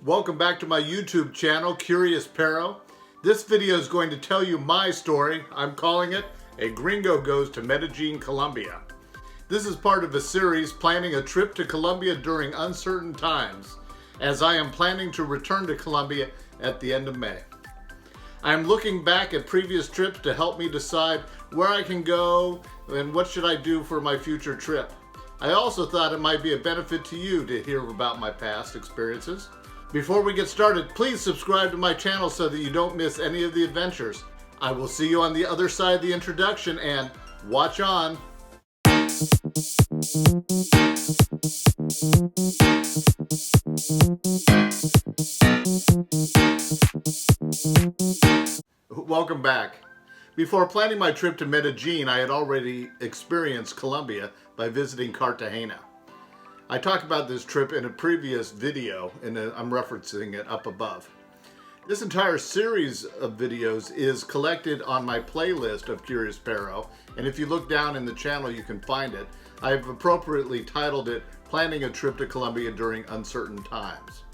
Welcome back to my YouTube channel, Curious Perro. This video is going to tell you my story. I'm calling it A Gringo Goes to Medellin, Colombia. This is part of a series planning a trip to Colombia during uncertain times, as I am planning to return to Colombia at the end of May. I am looking back at previous trips to help me decide where I can go and what should I do for my future trip. I also thought it might be a benefit to you to hear about my past experiences. Before we get started, please subscribe to my channel so that you don't miss any of the adventures. I will see you on the other side of the introduction, and watch on. Welcome back. Before planning my trip to Medellin, I had already experienced Colombia by visiting Cartagena. I talked about this trip in a previous video, and I'm referencing it up above. This entire series of videos is collected on my playlist of Curious Perro, and if you look down in the channel you can find it. I've appropriately titled it Planning a Trip to Colombia During Uncertain Times.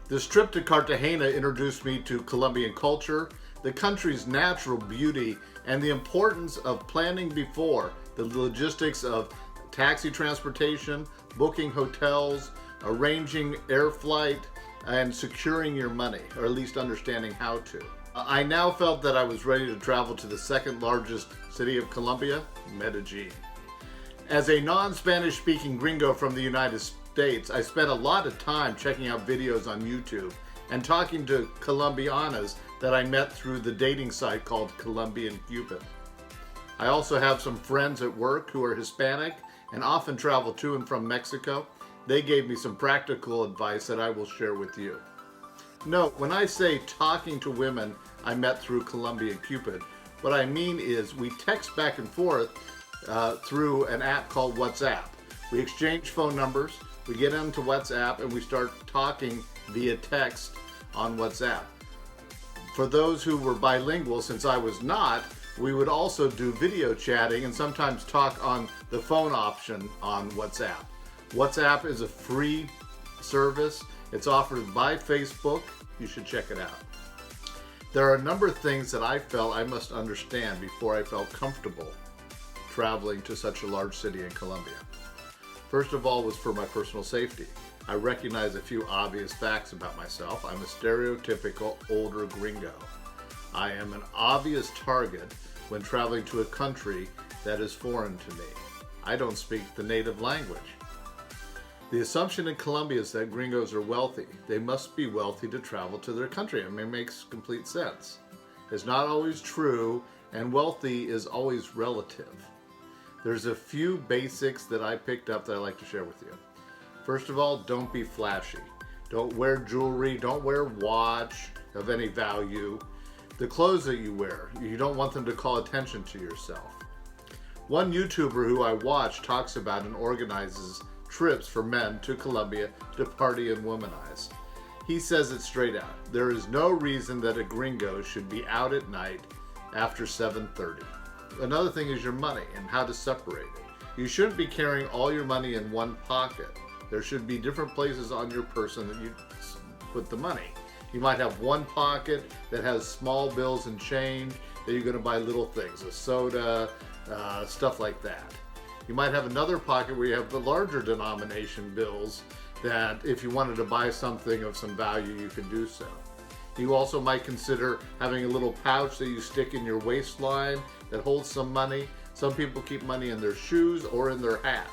This trip to Cartagena introduced me to Colombian culture, the country's natural beauty, and the importance of planning before, the logistics of taxi transportation, booking hotels, arranging air flight, and securing your money, or at least understanding how to. I now felt that I was ready to travel to the second largest city of Colombia, Medellin. As a non-Spanish speaking gringo from the United States, I spent a lot of time checking out videos on YouTube and talking to Colombianas that I met through the dating site called Colombian Cupid. I also have some friends at work who are Hispanic and often travel to and from Mexico. They gave me some practical advice that I will share with you. Note, when I say talking to women I met through Colombian Cupid, what I mean is we text back and forth through an app called WhatsApp. We exchange phone numbers, we get into WhatsApp, and we start talking via text on WhatsApp. For those who were bilingual, since I was not, we would also do video chatting and sometimes talk on the phone option on WhatsApp. WhatsApp is a free service. It's offered by Facebook. You should check it out. There are a number of things that I felt I must understand before I felt comfortable traveling to such a large city in Colombia. First of all was for my personal safety. I recognize a few obvious facts about myself. I'm a stereotypical older gringo. I am an obvious target when traveling to a country that is foreign to me. I don't speak the native language. The assumption in Colombia is that gringos are wealthy. They must be wealthy to travel to their country. I mean, it makes complete sense. It's not always true, and wealthy is always relative. There's a few basics that I picked up that I'd like to share with you. First of all, don't be flashy. Don't wear jewelry, don't wear a watch of any value. The clothes that you wear, you don't want them to call attention to yourself. One YouTuber who I watch talks about and organizes trips for men to Colombia to party and womanize. He says it straight out. There is no reason that a gringo should be out at night after 7:30. Another thing is your money and how to separate it. You shouldn't be carrying all your money in one pocket. There should be different places on your person that you put the money. You might have one pocket that has small bills and change that you're going to buy little things, a soda, stuff like that. You might have another pocket where you have the larger denomination bills that if you wanted to buy something of some value, you can do so. You also might consider having a little pouch that you stick in your waistline that holds some money. Some people keep money in their shoes or in their hat.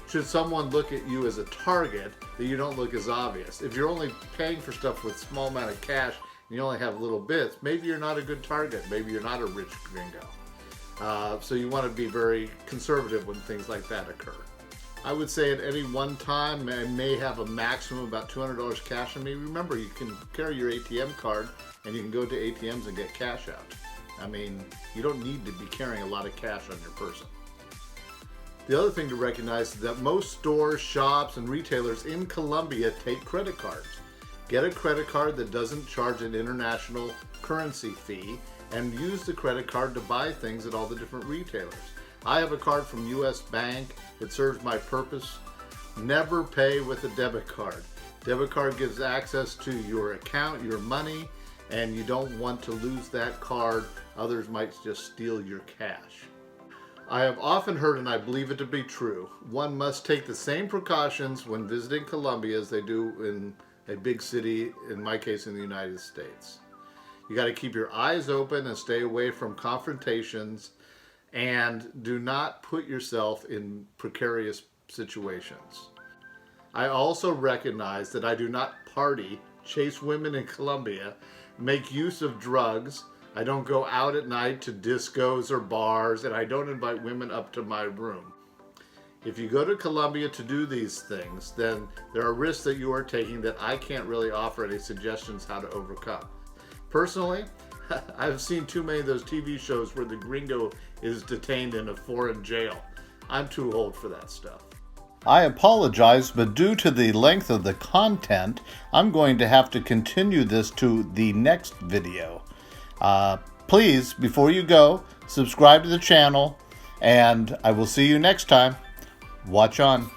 Should someone look at you as a target, that you don't look as obvious. If you're only paying for stuff with small amount of cash and you only have little bits, maybe you're not a good target. Maybe you're not a rich gringo. So you want to be very conservative when things like that occur. I would say at any one time, I may have a maximum of about $200 cash on me. Remember, you can carry your ATM card and you can go to ATMs and get cash out. I mean, you don't need to be carrying a lot of cash on your person. The other thing to recognize is that most stores, shops, and retailers in Colombia take credit cards. Get a credit card that doesn't charge an international currency fee and use the credit card to buy things at all the different retailers. I have a card from US Bank. It serves my purpose. Never pay with a debit card. Debit card gives access to your account, your money, and you don't want to lose that card. Others might just steal your cash. I have often heard, and I believe it to be true, one must take the same precautions when visiting Colombia as they do in a big city, in my case in the United States. You got to keep your eyes open and stay away from confrontations, and do not put yourself in precarious situations. I also recognize that I do not party, chase women in Colombia, make use of drugs. I don't go out at night to discos or bars, and I don't invite women up to my room. If you go to Colombia to do these things, then there are risks that you are taking that I can't really offer any suggestions how to overcome. Personally, I've seen too many of those TV shows where the Gringo is detained in a foreign jail. I'm too old for that stuff. I apologize, but due to the length of the content, I'm going to have to continue this to the next video. Please, before you go, subscribe to the channel, and I will see you next time. Watch on.